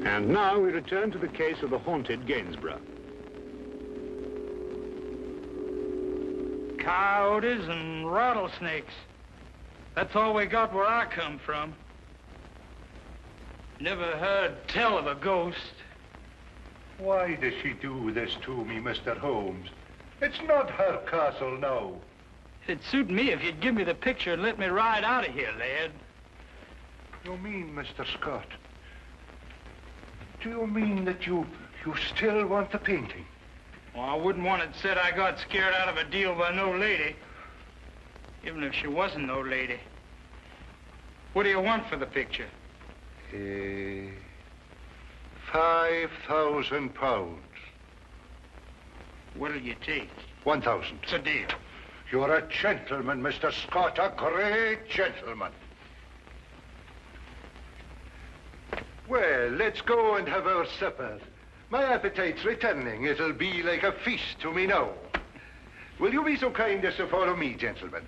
And now we return to the case of the haunted Gainsborough. Coyotes and rattlesnakes. That's all we got where I come from. Never heard tell of a ghost. Why does she do this to me, Mr. Holmes? It's not her castle now. It'd suit me if you'd give me the picture and let me ride out of here, lad. You mean, Mr. Scott? Do you mean that you still want the painting? Well, I wouldn't want it said I got scared out of a deal by no lady. Even if she wasn't no lady. What do you want for the picture? £5,000. What'll you take? 1,000. It's a deal. You're a gentleman, Mr. Scott, a great gentleman. Well, let's go and have our supper. My appetite's returning. It'll be like a feast to me now. Will you be so kind as to follow me, gentlemen?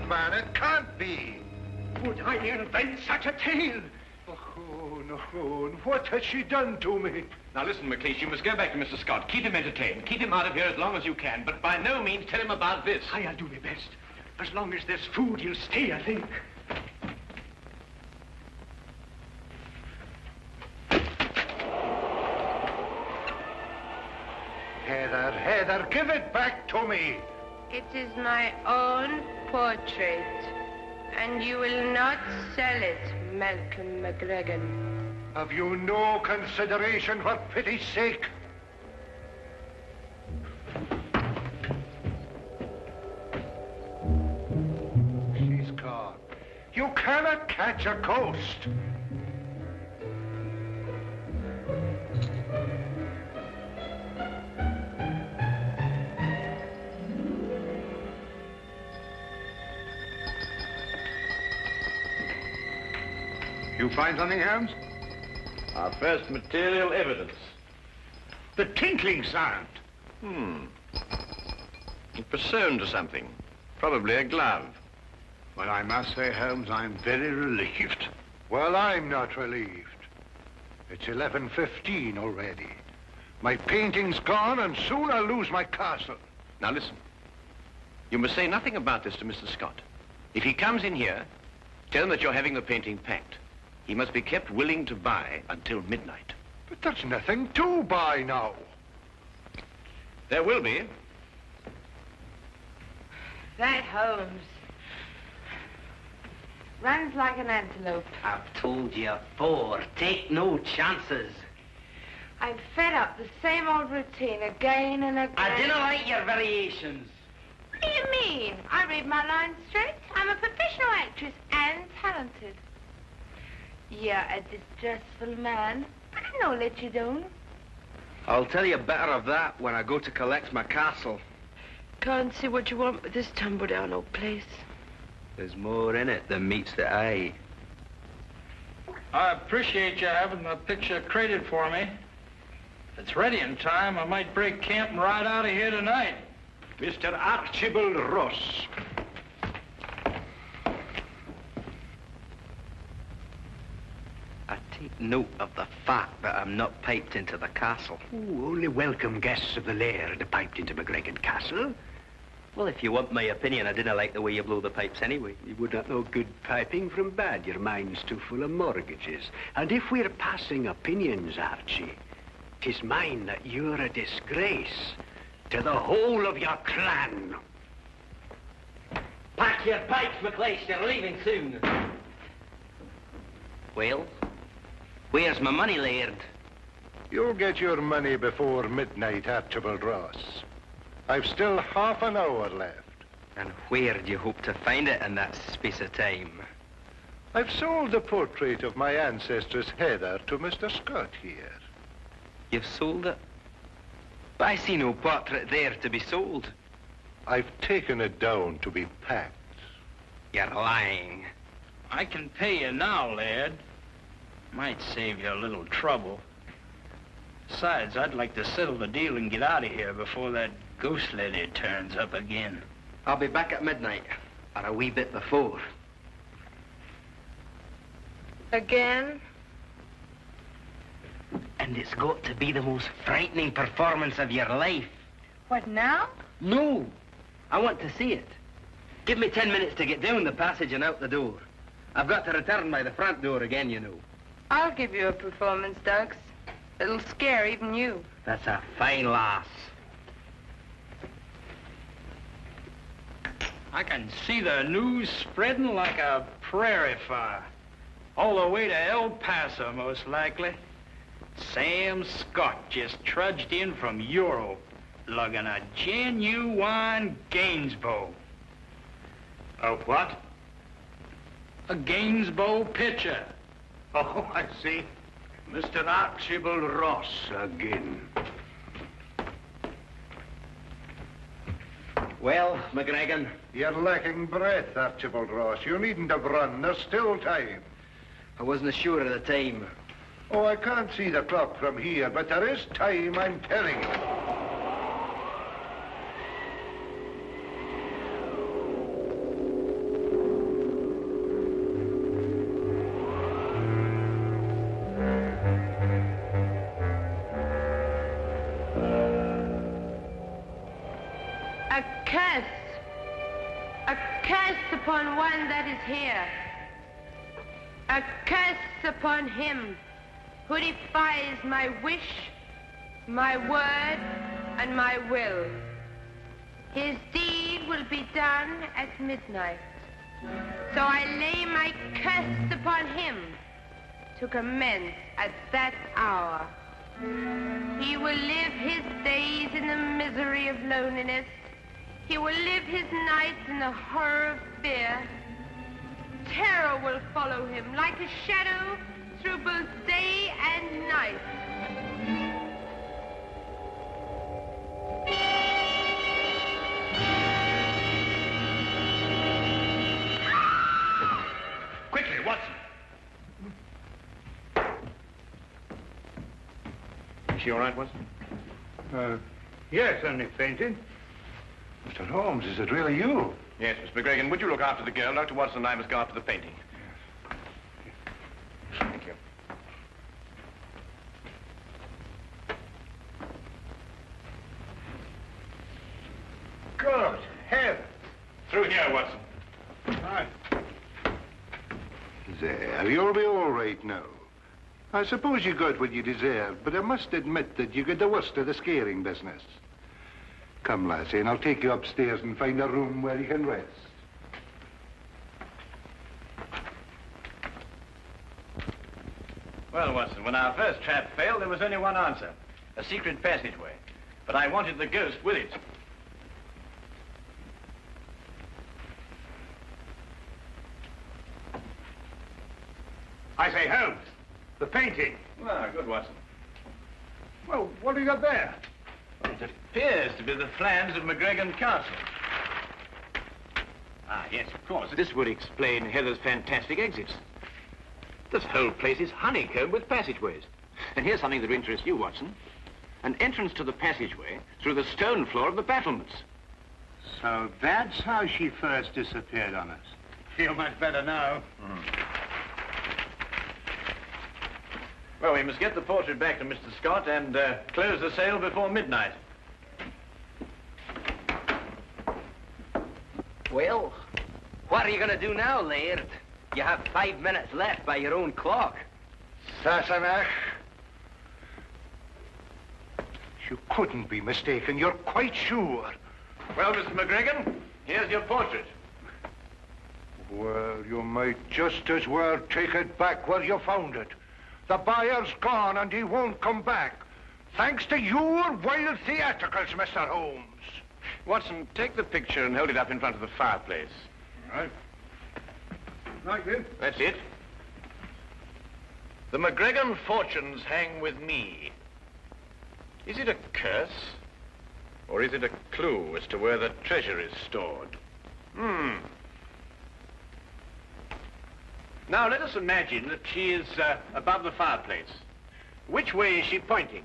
Man, it can't be. Would I invent such a tale? Oh, no. What has she done to me? Now listen, McLeish, you must go back to Mr. Scott. Keep him entertained. Keep him out of here as long as you can, but by no means tell him about this. I'll do my best. As long as there's food, he'll stay, I think. Heather, give it back to me. It is my own portrait, and you will not sell it, Malcolm McGregor. Have you no consideration for pity's sake? She's gone. You cannot catch a ghost. You find something, Holmes? Our first material evidence. The tinkling sound. It was sewn to something. Probably a glove. Well, I must say, Holmes, I'm very relieved. Well, I'm not relieved. It's 11:15 already. My painting's gone, and soon I'll lose my castle. Now listen. You must say nothing about this to Mr. Scott. If he comes in here, tell him that you're having the painting packed. He must be kept willing to buy until midnight. But there's nothing to buy now. There will be. That Holmes runs like an antelope. I've told you before, take no chances. I'm fed up the same old routine again and again. I didn't like your variations. What do you mean? I read my lines straight. I'm a professional actress and talented. You're a distressful man. I know let you down. I'll tell you better of that when I go to collect my castle. Can't see what you want with this tumble-down old place. There's more in it than meets the eye. I appreciate you having the picture crated for me. If it's ready in time, I might break camp and ride out of here tonight. Mr. Archibald Ross. I take note of the fact that I'm not piped into the castle. Ooh, only welcome guests of the laird are piped into McGregor Castle. Well, if you want my opinion, I didn't like the way you blow the pipes anyway. You would not know good piping from bad. Your mind's too full of mortgages. And if we're passing opinions, Archie, 'tis mine that you're a disgrace to the whole of your clan. Pack your pipes, McLeish. You're leaving soon. Well, where's my money, laird? You'll get your money before midnight, Archibald Ross. I've still half an hour left. And where do you hope to find it in that space of time? I've sold the portrait of my ancestress Heather to Mr. Scott here. You've sold it? But I see no portrait there to be sold. I've taken it down to be packed. You're lying. I can pay you now, lad. Might save you a little trouble. Besides, I'd like to settle the deal and get out of here before that ghost lady turns up again. I'll be back at midnight, or a wee bit before. Again? And it's got to be the most frightening performance of your life. What, now? No, I want to see it. Give me 10 minutes to get down the passage and out the door. I've got to return by the front door again, you know. I'll give you a performance, Dux. It'll scare even you. That's a fine lass. I can see the news spreading like a prairie fire. All the way to El Paso, most likely. Sam Scott just trudged in from Europe, lugging a genuine Gainsborough. A what? A Gainsborough picture. Oh, I see. Mr. Archibald Ross again. Well, McGregor. You're lacking breath, Archibald Ross. You needn't have run. There's still time. I wasn't sure of the time. Oh, I can't see the clock from here, but there is time, I'm telling you. A curse upon one that is here. A curse upon him who defies my wish, my word, and my will. His deed will be done at midnight. So I lay my curse upon him to commence at that hour. He will live his days in the misery of loneliness. He will live his nights in the horror of fear. Terror will follow him like a shadow through both day and night. Quickly, Watson. Is she all right, Watson? Yes, only fainted. Mr. Holmes, is it really you? Yes, Miss McGregor, would you look after the girl? Dr. Watson and I must go after the painting. Thank you. Good heavens. Through here, Watson. Right. There, you'll be all right now. I suppose you got what you deserved, but I must admit that you got the worst of the scaring business. Come, lassie, and I'll take you upstairs and find a room where you can rest. Well, Watson, when our first trap failed, there was only one answer. A secret passageway. But I wanted the ghost with it. I say, Holmes, the painting. Ah, good, Watson. Well, what do you got there? Well, it appears to be the plans of McGregor Castle. Ah, yes, of course. This would explain Heather's fantastic exits. This whole place is honeycombed with passageways. And here's something that will interest you, Watson. An entrance to the passageway through the stone floor of the battlements. So that's how she first disappeared on us. Feel much better now. Well, we must get the portrait back to Mr. Scott and close the sale before midnight. Well, what are you going to do now, Laird? You have 5 minutes left by your own clock. Sassenach. You couldn't be mistaken. You're quite sure. Well, Mr. McGregor, here's your portrait. Well, you might just as well take it back where you found it. The buyer's gone and he won't come back. Thanks to your wild theatricals, Mr. Holmes. Watson, take the picture and hold it up in front of the fireplace. Right. Like this? That's it. The McGregor fortunes hang with me. Is it a curse? Or is it a clue as to where the treasure is stored? Now, let us imagine that she is above the fireplace. Which way is she pointing?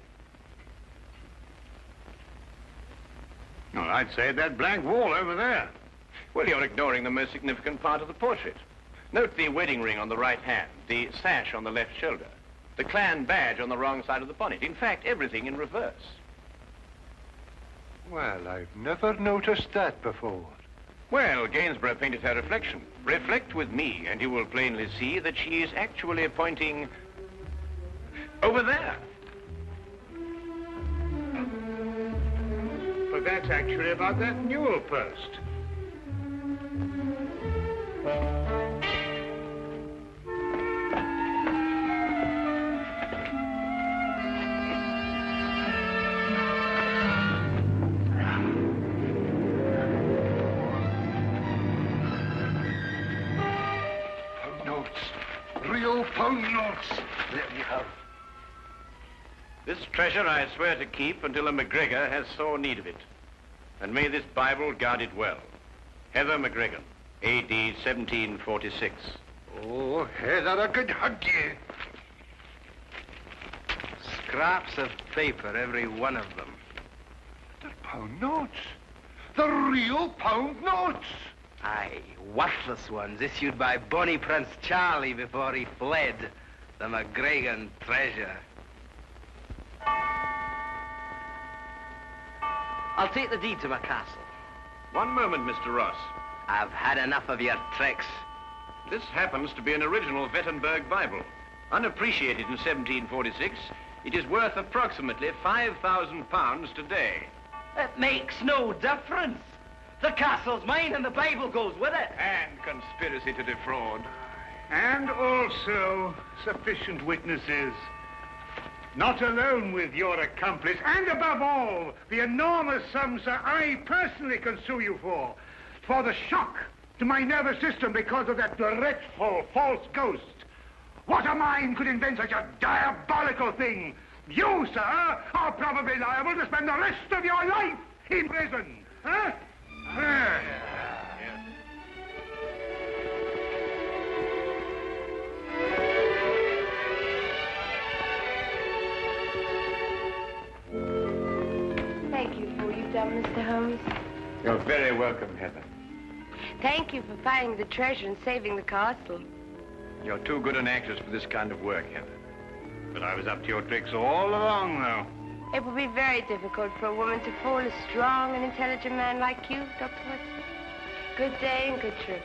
Oh, I'd say that blank wall over there. Well, you're ignoring the most significant part of the portrait. Note the wedding ring on the right hand, the sash on the left shoulder, the clan badge on the wrong side of the bonnet. In fact, everything in reverse. Well, I've never noticed that before. Well, Gainsborough painted her reflection. Reflect with me, and you will plainly see that she is actually pointing over there. But that's actually about that newel post. Pound notes. Real pound notes. There you have. This treasure I swear to keep until a McGregor has sore need of it. And may this Bible guard it well. Heather McGregor, A.D. 1746. Oh, Heather, I could hug you. Scraps of paper, every one of them. They're pound notes. The real pound notes. Aye, worthless ones issued by Bonnie Prince Charlie before he fled. The McGregor treasure. I'll take the deed to my castle. One moment, Mr. Ross. I've had enough of your tricks. This happens to be an original Wittenberg Bible. Unappreciated in 1746, it is worth approximately £5,000 today. It makes no difference. The castle's mine and the Bible goes with it. And conspiracy to defraud. And also sufficient witnesses. Not alone with your accomplice, and above all, the enormous sums that I personally can sue you for the shock to my nervous system because of that dreadful false ghost. What a mind could invent such a diabolical thing? You, sir, are probably liable to spend the rest of your life in prison. Huh? Thank you for what you've done, Mr. Holmes. You're very welcome, Heather. Thank you for finding the treasure and saving the castle. You're too good an actress for this kind of work, Heather. But I was up to your tricks all along, though. It will be very difficult for a woman to fool a strong and intelligent man like you, Dr. Watson. Good day and good trip.